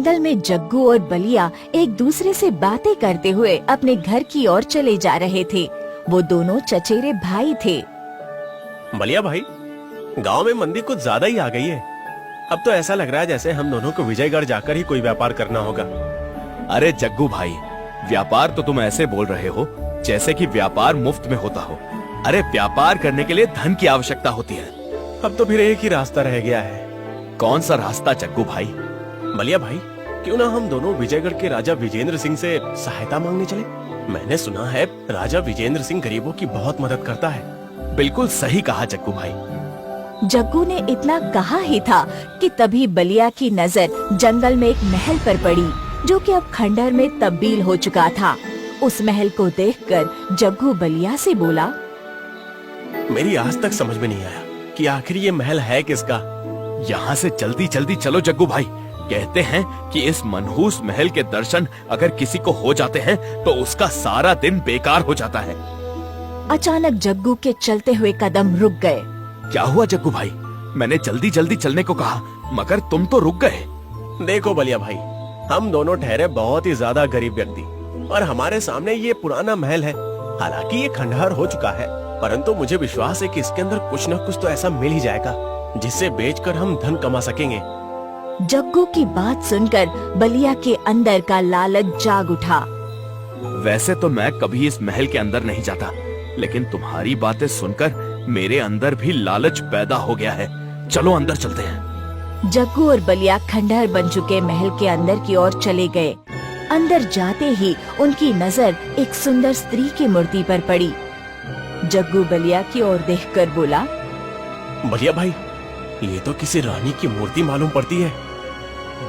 जंगल में जग्गू और बलिया एक दूसरे से बातें करते हुए अपने घर की ओर चले जा रहे थे। वो दोनों चचेरे भाई थे। बलिया भाई, गांव में मंदी कुछ ज्यादा ही आ गई है। अब तो ऐसा लग रहा है जैसे हम दोनों को विजयगढ़ जाकर ही कोई व्यापार करना होगा। अरे जग्गू भाई, व्यापार तो तुम ऐसे बोल रहे हो जैसे कि व्यापार मुफ्त में होता हो। अरे व्यापार करने के लिए धन की आवश्यकता होती है। अब तो फिर एक ही रास्ता रह गया है। कौन सा रास्ता जग्गू भाई? बलिया भाई, क्यों ना हम दोनों विजयगढ़ के राजा विजेंद्र सिंह से सहायता मांगने चले। मैंने सुना है राजा विजेंद्र सिंह गरीबों की बहुत मदद करता है। बिल्कुल सही कहा जग्गू भाई। जग्गू ने इतना कहा ही था कि तभी बलिया की नजर जंगल में एक महल पर पड़ी, जो कि अब खंडहर में तब्दील हो चुका था। उस महल को देखकर जग्गू बलिया से बोला, मेरी आज तक समझ में नहीं आया कि आखिर ये महल है किसका। यहाँ से जल्दी जल्दी चलो जग्गू भाई। कहते हैं कि इस मनहूस महल के दर्शन अगर किसी को हो जाते हैं तो उसका सारा दिन बेकार हो जाता है। अचानक जग्गू के चलते हुए कदम रुक गए। क्या हुआ जग्गू भाई? मैंने जल्दी जल्दी चलने को कहा मगर तुम तो रुक गए। देखो बलिया भाई, हम दोनों ठहरे बहुत ही ज्यादा गरीब व्यक्ति और हमारे सामने ये पुराना महल है। हालांकि ये खंडहर हो चुका है, परंतु मुझे विश्वास है कि इसके अंदर कुछ न कुछ तो ऐसा मिल ही जाएगा जिसे बेचकर हम धन कमा सकेंगे। जग्गू की बात सुनकर बलिया के अंदर का लालच जाग उठा। वैसे तो मैं कभी इस महल के अंदर नहीं जाता, लेकिन तुम्हारी बातें सुनकर मेरे अंदर भी लालच पैदा हो गया है। चलो अंदर चलते हैं। जग्गू और बलिया खंडहर बन चुके महल के अंदर की ओर चले गए। अंदर जाते ही उनकी नजर एक सुंदर स्त्री की मूर्ति पर पड़ी। जग्गू बलिया की ओर देखकर बोला, बलिया भाई, ये तो किसी रानी की मूर्ति मालूम पड़ती है।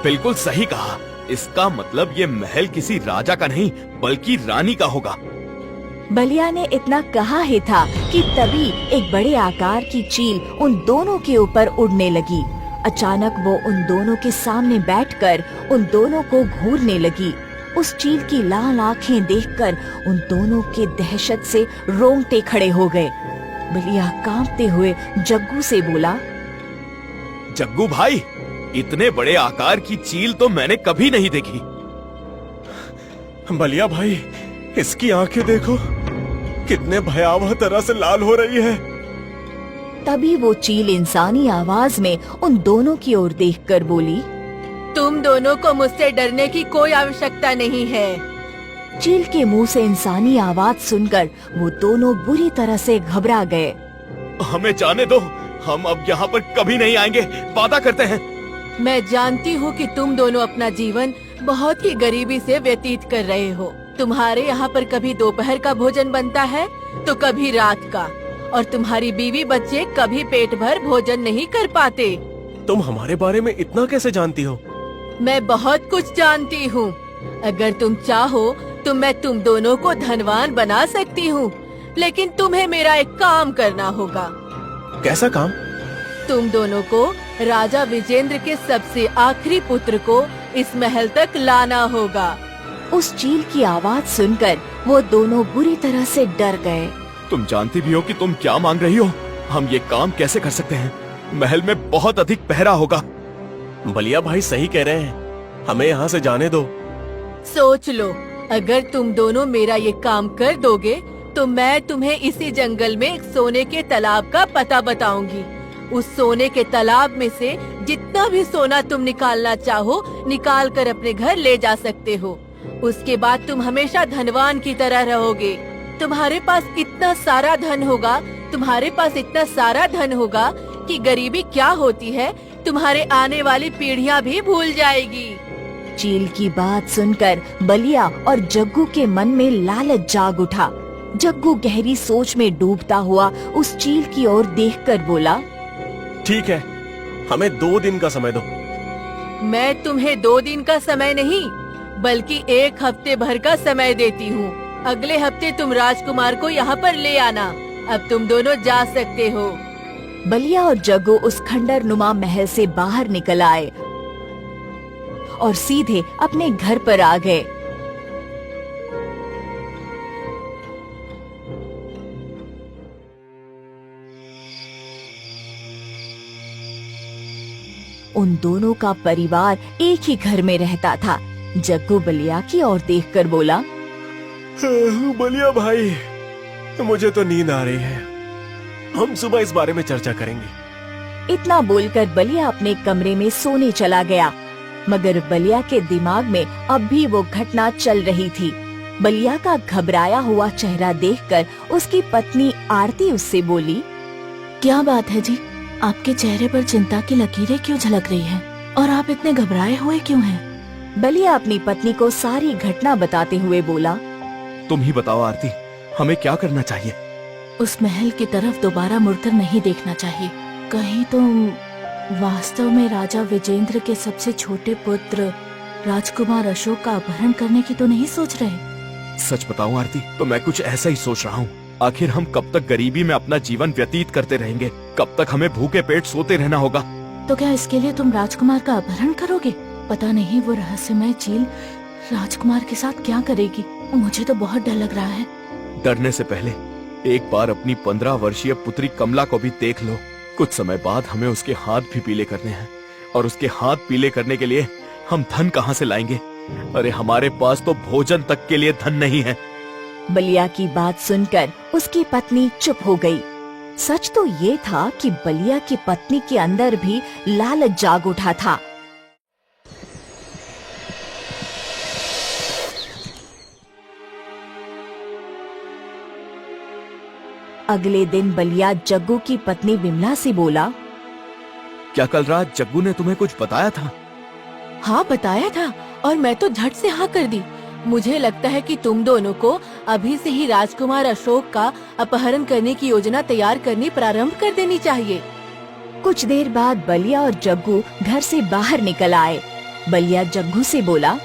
बिल्कुल सही कहा। इसका मतलब ये महल किसी राजा का नहीं बल्कि रानी का होगा। बलिया ने इतना कहा ही था कि तभी एक बड़े आकार की चील उन दोनों के ऊपर उड़ने लगी। अचानक वो उन दोनों के सामने बैठकर उन दोनों को घूरने लगी। उस चील की लाल आंखें देखकर उन दोनों के दहशत से रोंगटे खड़े हो गए। बलिया कांपते हुए जग्गू से बोला, जग्गू भाई, इतने बड़े आकार की चील तो मैंने कभी नहीं देखी। बलिया भाई, इसकी आंखें देखो, कितने भयावह तरह से लाल हो रही है। तभी वो चील इंसानी आवाज में उन दोनों की ओर देखकर बोली, तुम दोनों को मुझसे डरने की कोई आवश्यकता नहीं है। चील के मुंह से इंसानी आवाज सुनकर वो दोनों बुरी तरह से घबरा गए। हमें जाने दो, हम अब यहाँ पर कभी नहीं आएंगे, वादा करते हैं। मैं जानती हूँ कि तुम दोनों अपना जीवन बहुत ही गरीबी से व्यतीत कर रहे हो। तुम्हारे यहाँ पर कभी दोपहर का भोजन बनता है तो कभी रात का, और तुम्हारी बीवी बच्चे कभी पेट भर भोजन नहीं कर पाते। तुम हमारे बारे में इतना कैसे जानती हो? मैं बहुत कुछ जानती हूँ। अगर तुम चाहो तो मैं तुम दोनों को धनवान बना सकती हूँ, लेकिन तुम्हें मेरा एक काम करना होगा। कैसा काम? तुम दोनों को राजा विजेंद्र के सबसे आखिरी पुत्र को इस महल तक लाना होगा। उस चील की आवाज सुनकर वो दोनों बुरी तरह से डर गए। तुम जानती भी हो कि तुम क्या मांग रही हो। हम ये काम कैसे कर सकते हैं? महल में बहुत अधिक पहरा होगा। बलिया भाई सही कह रहे हैं, हमें यहाँ से जाने दो। सोच लो, अगर तुम दोनों मेरा ये काम कर दोगे तो मैं तुम्हें इसी जंगल में एक सोने के तालाब का पता बताऊंगी। उस सोने के तालाब में से जितना भी सोना तुम निकालना चाहो निकाल कर अपने घर ले जा सकते हो। उसके बाद तुम हमेशा धनवान की तरह रहोगे। तुम्हारे पास इतना सारा धन होगा, तुम्हारे पास इतना सारा धन होगा कि गरीबी क्या होती है तुम्हारे आने वाली पीढ़ियां भी भूल जाएगी। चील की बात सुनकर बलिया और जग्गू के मन में लालच जाग उठा। जग्गू गहरी सोच में डूबता हुआ उस चील की ओर देखकर बोला, ठीक है, हमें 2 दिन का समय दो। मैं तुम्हें 2 दिन का समय नहीं बल्कि 1 हफ्ते भर का समय देती हूँ। अगले हफ्ते तुम राजकुमार को यहाँ पर ले आना। अब तुम दोनों जा सकते हो। बलिया और जग्गू उस खंडर नुमा महल से बाहर निकल आए और सीधे अपने घर पर आ गए। उन दोनों का परिवार एक ही घर में रहता था। जग्गू बलिया की ओर देखकर बोला, बलिया भाई, मुझे तो नींद आ रही है, हम सुबह इस बारे में चर्चा करेंगे। इतना बोलकर बलिया अपने कमरे में सोने चला गया, मगर बलिया के दिमाग में अब भी वो घटना चल रही थी। बलिया का घबराया हुआ चेहरा देखकर उसकी पत्नी आरती उससे बोली, क्या बात है जी, आपके चेहरे पर चिंता की लकीरें क्यों झलक रही हैं? और आप इतने घबराए हुए क्यों हैं? बलिया अपनी पत्नी को सारी घटना बताते हुए बोला, तुम ही बताओ आरती, हमें क्या करना चाहिए? उस महल की तरफ दोबारा मुड़कर नहीं देखना चाहिए। कहीं तुम वास्तव में राजा विजेंद्र के सबसे छोटे पुत्र राजकुमार अशोक का अपहरण करने की तो नहीं सोच रहे? सच बताऊं आरती, तो मैं कुछ ऐसा ही सोच रहा हूँ। आखिर हम कब तक गरीबी में अपना जीवन व्यतीत करते रहेंगे? कब तक हमें भूखे पेट सोते रहना होगा? तो क्या इसके लिए तुम राजकुमार का अपहरण करोगे? पता नहीं वो रहस्यमय चील राजकुमार के साथ क्या करेगी। मुझे तो बहुत डर लग रहा है। डरने से पहले एक बार अपनी 15 वर्षीय पुत्री कमला को भी देख लो। कुछ समय बाद हमें उसके हाथ भी पीले करने हैं, और उसके हाथ पीले करने के लिए हम धन कहाँ से लाएंगे? अरे हमारे पास तो भोजन तक के लिए धन नहीं है। बलिया की बात सुनकर उसकी पत्नी चुप हो गई। सच तो ये था कि बलिया की पत्नी के अंदर भी लालच जाग उठा था। अगले दिन बलिया जग्गू की पत्नी विमला से बोला, क्या कल रात जग्गू ने तुम्हें कुछ बताया था? हाँ बताया था, और मैं तो झट से हाँ कर दी। मुझे लगता है कि तुम दोनों को अभी से ही राजकुमार अशोक का अपहरण करने की योजना तैयार करनी प्रारंभ कर देनी चाहिए। कुछ देर बाद बलिया और जग्गू घर से बाहर निकल आए। बलिया जग्गू से बोला,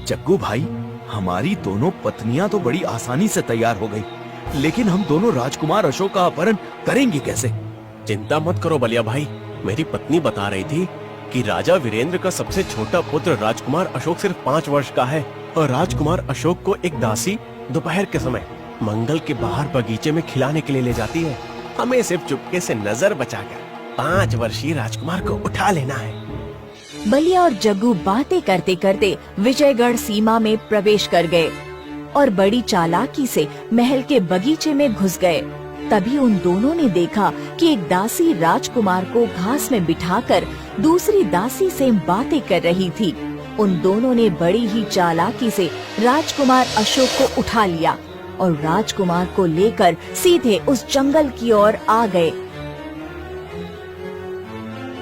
जग्गू भाई, हमारी दोनों पत्नियां तो बड़ी आसानी से तैयार हो गई, लेकिन हम दोनों राजकुमार अशोक का अपहरण करेंगे कैसे? चिंता मत करो बलिया भाई, मेरी पत्नी बता रही थी कि राजा वीरेंद्र का सबसे छोटा पुत्र राजकुमार अशोक सिर्फ 5 वर्ष का है, और राजकुमार अशोक को एक दासी दोपहर के समय मंगल के बाहर बगीचे में खिलाने के लिए ले जाती है। हमें सिर्फ चुपके से नजर बचाकर 5 वर्षीय राजकुमार को उठा लेना है। बलिया और जग्गू बातें करते करते विजयगढ़ सीमा में प्रवेश कर गए और बड़ी चालाकी से महल के बगीचे में घुस गए। तभी उन दोनों ने देखा कि एक दासी राजकुमार को घास में बिठाकर दूसरी दासी से बातें कर रही थी। उन दोनों ने बड़ी ही चालाकी से राजकुमार अशोक को उठा लिया और राजकुमार को लेकर सीधे उस जंगल की ओर आ गए,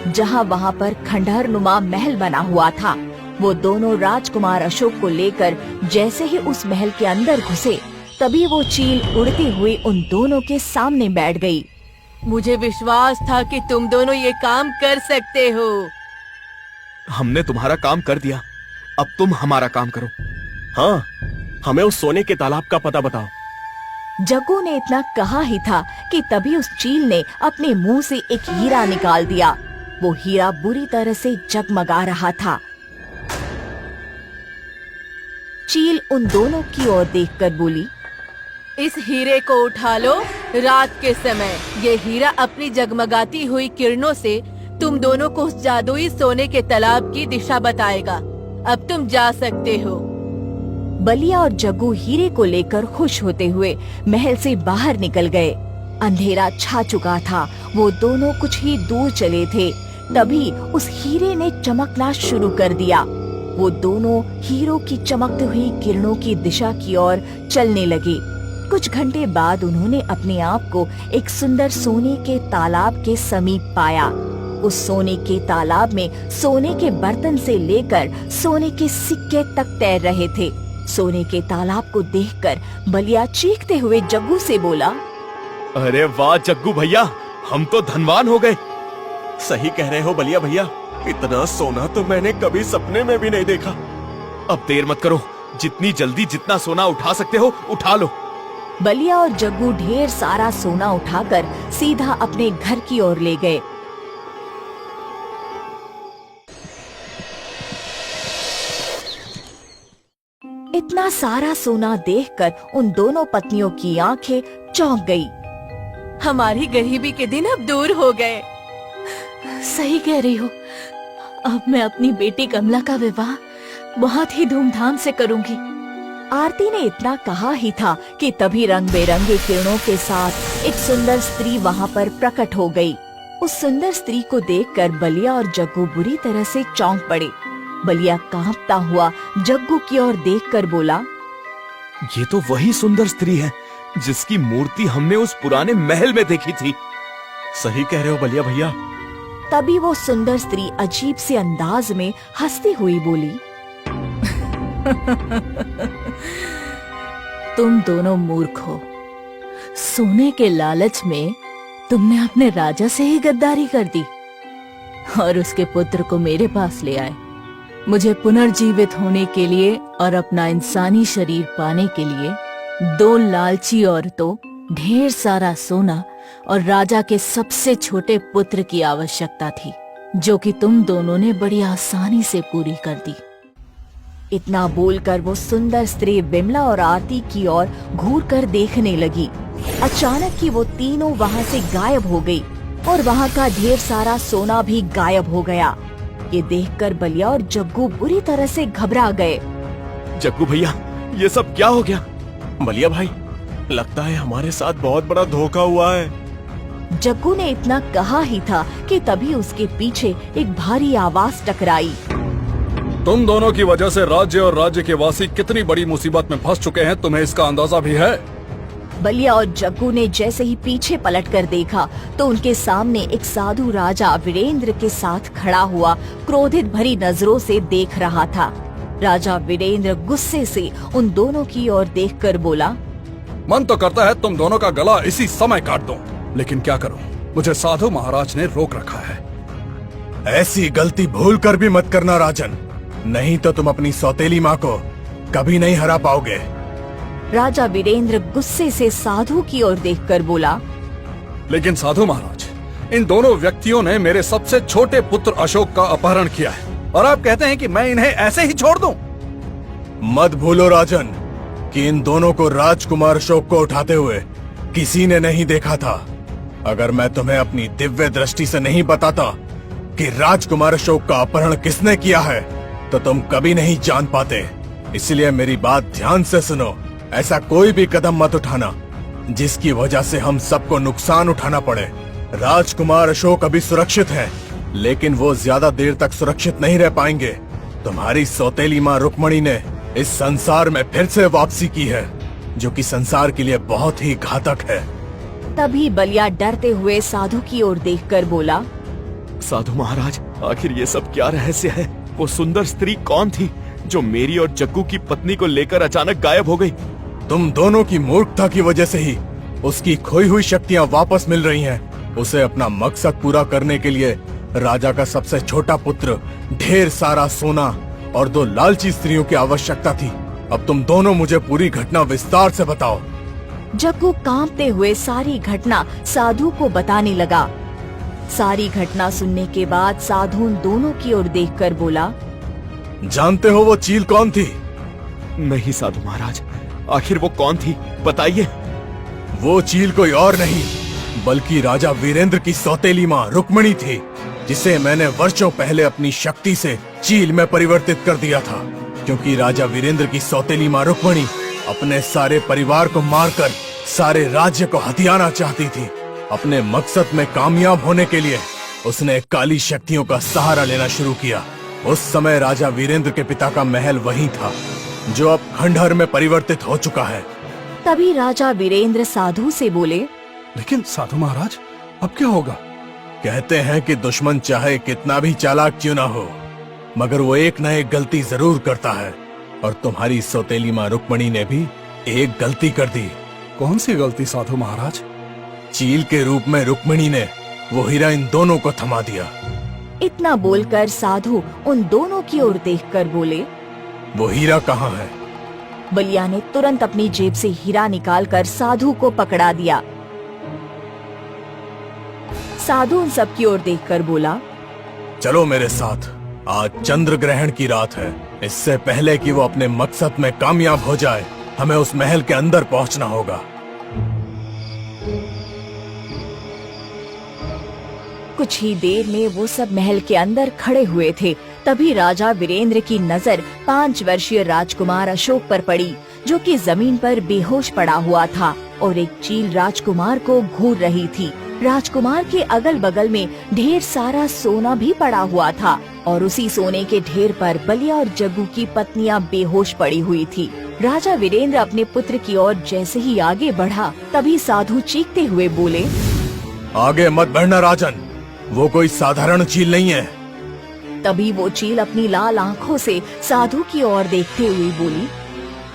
जहां वहां पर खंडहर नुमा महल बना हुआ था। वो दोनों राजकुमार अशोक को लेकर जैसे ही उस महल के अंदर घुसे, तभी वो चील उड़ते हुए उन दोनों के सामने बैठ गई। मुझे विश्वास था कि तुम दोनों ये काम कर सकते हो। हमने तुम्हारा काम कर दिया, अब तुम हमारा काम करो। हाँ, हमें उस सोने के तालाब का पता बताओ। जग्गू ने इतना कहा ही था कि तभी उस चील ने अपने मुंह से एक हीरा निकाल दिया। वो हीरा बुरी तरह से जगमगा रहा था। चील उन दोनों की ओर देखकर बोली, इस हीरे को उठा लो। रात के समय ये हीरा अपनी जगमगाती हुई किरणों से तुम दोनों को उस जादुई सोने के तालाब की दिशा बताएगा। अब तुम जा सकते हो। बलिया और जग्गू हीरे को लेकर खुश होते हुए महल से बाहर निकल गए। अंधेरा छा चुका था। वो दोनों कुछ ही दूर चले थे, तभी उस हीरे ने चमकना शुरू कर दिया। वो दोनों हीरो की चमकती हुई किरणों की दिशा की ओर चलने लगे। कुछ घंटे बाद उन्होंने अपने आप को एक सुंदर सोने के तालाब के समीप पाया। उस सोने के तालाब में सोने के बर्तन से लेकर सोने के सिक्के तक तैर रहे थे। सोने के तालाब को देखकर बलिया चीखते हुए जग्गू से बोला, अरे वाह जग्गू भैया, हम तो धनवान हो गए। सही कह रहे हो बलिया भैया, इतना सोना तो मैंने कभी सपने में भी नहीं देखा। अब देर मत करो, जितनी जल्दी जितना सोना उठा सकते हो उठा लो। बलिया और जग्गू ढेर सारा सोना उठाकर सीधा अपने घर की ओर ले गए। इतना सारा सोना देखकर उन दोनों पत्नियों की आंखें चौंक गई। हमारी गरीबी के दिन अब दूर हो गए। सही कह रही हो, अब मैं अपनी बेटी कमला का विवाह बहुत ही धूमधाम से करूंगी। आरती ने इतना कहा ही था कि तभी रंग बिरंगे किरणों के साथ एक सुंदर स्त्री वहाँ पर प्रकट हो गई। उस सुंदर स्त्री को देखकर बलिया और जग्गू बुरी तरह से चौंक पड़े। बलिया कांपता हुआ जग्गू की ओर देखकर बोला, ये तो वही सुंदर स्त्री है जिसकी मूर्ति हमने उस पुराने महल में देखी थी। सही कह रहे हो बलिया भैया। तभी वो सुंदर स्त्री अजीब से अंदाज में हंसती हुई बोली, तुम दोनों मूर्ख हो। सोने के लालच में तुमने अपने राजा से ही गद्दारी कर दी और उसके पुत्र को मेरे पास ले आए। मुझे पुनर्जीवित होने के लिए और अपना इंसानी शरीर पाने के लिए 2 लालची औरतों, ढेर सारा सोना और राजा के सबसे छोटे पुत्र की आवश्यकता थी, जो कि तुम दोनों ने बड़ी आसानी से पूरी कर दी। इतना बोलकर वो सुंदर स्त्री बिमला और आरती की ओर घूर कर देखने लगी। अचानक ही वो तीनों वहाँ से गायब हो गई और वहाँ का ढेर सारा सोना भी गायब हो गया। ये देखकर बलिया और जग्गू बुरी तरह से घबरा गए। जग्गू भैया, ये सब क्या हो गया? बलिया भाई, लगता है हमारे साथ बहुत बड़ा धोखा हुआ है। जग्गू ने इतना कहा ही था कि तभी उसके पीछे एक भारी आवाज टकराई। तुम दोनों की वजह से राज्य और राज्य के वासी कितनी बड़ी मुसीबत में फंस चुके हैं, तुम्हें इसका अंदाजा भी है? बलिया और जग्गू ने जैसे ही पीछे पलटकर देखा तो उनके सामने एक साधु राजा वीरेंद्र के साथ खड़ा हुआ क्रोधित भरी नजरों से देख रहा था। राजा वीरेंद्र गुस्से से उन दोनों की ओर देखकर बोला, मन तो करता है तुम दोनों का गला इसी समय काट दूं, लेकिन क्या करूं, मुझे साधु महाराज ने रोक रखा है। ऐसी गलती भूल कर भी मत करना राजन, नहीं तो तुम अपनी सौतेली माँ को कभी नहीं हरा पाओगे। राजा वीरेंद्र गुस्से से साधु की ओर देखकर बोला, लेकिन साधु महाराज, इन दोनों व्यक्तियों ने मेरे सबसे छोटे पुत्र अशोक का अपहरण किया है और आप कहते हैं कि मैं इन्हें ऐसे ही छोड़ दूं? मत भूलो राजन कि इन दोनों को राजकुमार अशोक को उठाते हुए किसी ने नहीं देखा था। अगर मैं तुम्हें अपनी दिव्य दृष्टि से नहीं बताता कि राजकुमार अशोक का अपहरण किसने किया है तो तुम कभी नहीं जान पाते। इसलिए मेरी बात ध्यान से सुनो। ऐसा कोई भी कदम मत उठाना जिसकी वजह से हम सबको नुकसान उठाना पड़े। राजकुमार अशोक अभी सुरक्षित हैं, लेकिन वो ज्यादा देर तक सुरक्षित नहीं रह पाएंगे। तुम्हारी सौतेली माँ रुक्मणी ने इस संसार में फिर से वापसी की है, जो कि संसार के लिए बहुत ही घातक है। तभी बलिया डरते हुए साधु की ओर देखकर बोला, साधु महाराज, आखिर ये सब क्या रहस्य है? वो सुंदर स्त्री कौन थी जो मेरी और जग्गू की पत्नी को लेकर अचानक गायब हो गई? तुम दोनों की मूर्खता की वजह से ही उसकी खोई हुई शक्तियाँ वापस मिल रही हैं। उसे अपना मकसद पूरा करने के लिए राजा का सबसे छोटा पुत्र, ढेर सारा सोना और 2 लालची स्त्रियों की आवश्यकता थी। अब तुम दोनों मुझे पूरी घटना विस्तार से बताओ। जग्गू कांपते हुए सारी घटना साधु को बताने लगा। सारी घटना सुनने के बाद साधु उन दोनों की ओर देखकर बोला, जानते हो वो चील कौन थी? नहीं साधु महाराज, आखिर वो कौन थी, बताइए। वो चील कोई और नहीं बल्कि राजा वीरेंद्र की सौतेली माँ रुक्मणी थी, जिसे मैंने वर्षों पहले अपनी शक्ति से चील में परिवर्तित कर दिया था। क्योंकि राजा वीरेंद्र की सौतेली माँ रुक्मणी अपने सारे परिवार को मारकर सारे राज्य को हथियाना चाहती थी। अपने मकसद में कामयाब होने के लिए उसने काली शक्तियों का सहारा लेना शुरू किया। उस समय राजा वीरेंद्र के पिता का महल वही था, जो अब खंडहर में परिवर्तित हो चुका है। तभी राजा वीरेंद्र साधु से बोले, लेकिन साधु महाराज, अब क्या होगा? कहते हैं कि दुश्मन चाहे कितना भी चालाक क्यों ना हो, मगर वो एक न एक गलती जरूर करता है। और तुम्हारी सौतेली माँ रुक्मणी ने भी एक गलती कर दी। कौन सी गलती साधु महाराज? चील के रूप में रुक्मणी ने वो हीरा इन दोनों को थमा दिया। इतना बोलकर साधु उन दोनों की ओर देखकर बोले, वो हीरा कहाँ है? बलिया ने तुरंत अपनी जेब से हीरा निकालकर साधु को पकड़ा दिया। साधु उन सब की ओर देखकर बोला, चलो मेरे साथ, आज चंद्र ग्रहण की रात है। इससे पहले कि वो अपने मकसद में कामयाब हो जाए, हमें उस महल के अंदर पहुंचना होगा। कुछ ही देर में वो सब महल के अंदर खड़े हुए थे। तभी राजा वीरेंद्र की नजर 5 वर्षीय राजकुमार अशोक पर पड़ी, जो कि जमीन पर बेहोश पड़ा हुआ था और एक चील राजकुमार को घूर रही थी। राजकुमार के अगल बगल में ढेर सारा सोना भी पड़ा हुआ था और उसी सोने के ढेर पर बलिया और जग्गू की पत्नियां बेहोश पड़ी हुई थी। राजा वीरेंद्र अपने पुत्र की ओर जैसे ही आगे बढ़ा, तभी साधु चीखते हुए बोले, आगे मत बढ़ना राजन, वो कोई साधारण चील नहीं है। तभी वो चील अपनी लाल आँखों से साधु की ओर देखते हुए बोली,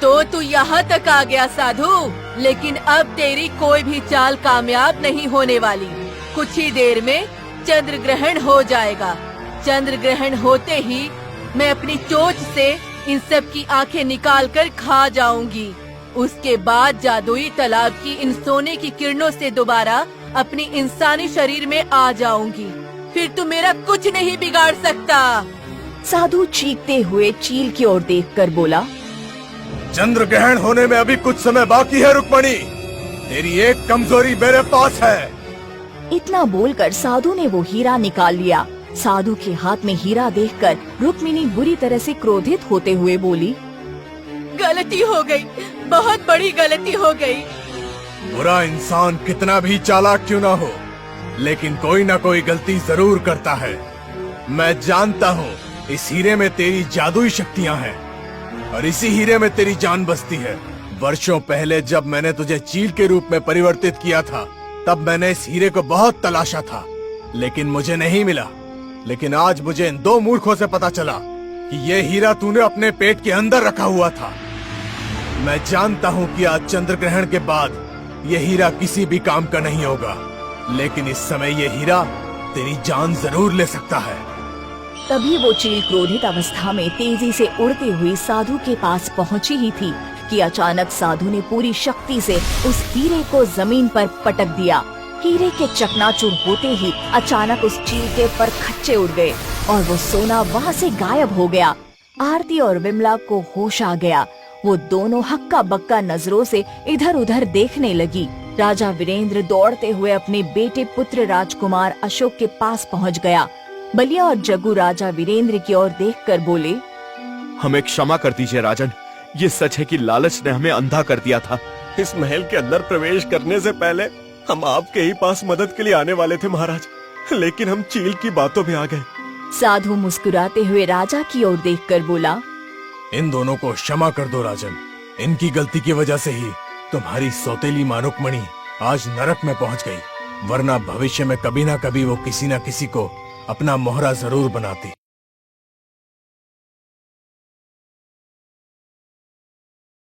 तो तू यहाँ तक आ गया साधु, लेकिन अब तेरी कोई भी चाल कामयाब नहीं होने वाली। कुछ ही देर में चंद्र ग्रहण हो जाएगा। चंद्र ग्रहण होते ही मैं अपनी चोंच से इन सब की आंखें निकाल कर खा जाऊंगी। उसके बाद जादुई तालाब की इन सोने की किरणों से दोबारा अपनी इंसानी शरीर में आ जाऊंगी। फिर तू मेरा कुछ नहीं बिगाड़ सकता। साधु चीखते हुए चील की ओर देखकर बोला, चंद्र ग्रहण होने में अभी कुछ समय बाकी है रुक्मणी, तेरी एक कमजोरी मेरे पास है। इतना बोलकर साधु ने वो हीरा निकाल लिया। साधु के हाथ में हीरा देखकर रुक्मिणी बुरी तरह से क्रोधित होते हुए बोली, गलती हो गई, बहुत बड़ी गलती हो गई। बुरा इंसान कितना भी चालाक क्यों ना हो, लेकिन कोई ना कोई गलती जरूर करता है। मैं जानता हूँ इस हीरे में तेरी जादुई शक्तियाँ हैं और इसी हीरे में तेरी जान बसती है। वर्षों पहले जब मैंने तुझे चील के रूप में परिवर्तित किया था, तब मैंने इस हीरे को बहुत तलाशा था, लेकिन मुझे नहीं मिला। लेकिन आज मुझे इन 2 मूर्खों से पता चला कि ये हीरा तूने अपने पेट के अंदर रखा हुआ था। मैं जानता हूँ कि आज चंद्र ग्रहण के बाद ये हीरा किसी भी काम का नहीं होगा, लेकिन इस समय ये हीरा तेरी जान जरूर ले सकता है। तभी वो चील क्रोधित अवस्था में तेजी से उड़ती हुई साधु के पास पहुंची ही थी कि अचानक साधु ने पूरी शक्ति से उस हीरे को जमीन पर पटक दिया। हीरे के चकनाचूर होते ही अचानक उस चील के पर खच्चे उड़ गए और वो सोना वहाँ से गायब हो गया। आरती और विमला को होश आ गया। वो दोनों हक्का बक्का नजरों से इधर उधर देखने लगी। राजा वीरेंद्र दौड़ते हुए अपने बेटे पुत्र राजकुमार अशोक के पास पहुँच गया। बलिया और जग्गू राजा वीरेंद्र की ओर देखकर बोले, हमें क्षमा कर दीजिए राजन, ये सच है कि लालच ने हमें अंधा कर दिया था। इस महल के अंदर प्रवेश करने से पहले हम आपके ही पास मदद के लिए आने वाले थे महाराज, लेकिन हम चील की बातों में आ गए। साधु मुस्कुराते हुए राजा की ओर देखकर बोला, इन दोनों को क्षमा कर दो राजन, इनकी गलती की वजह से ही तुम्हारी सौतेली मां रुक्मणी आज नरक में पहुंच गई, वरना भविष्य में कभी ना कभी वो किसी न किसी को अपना मोहरा जरूर बनाती।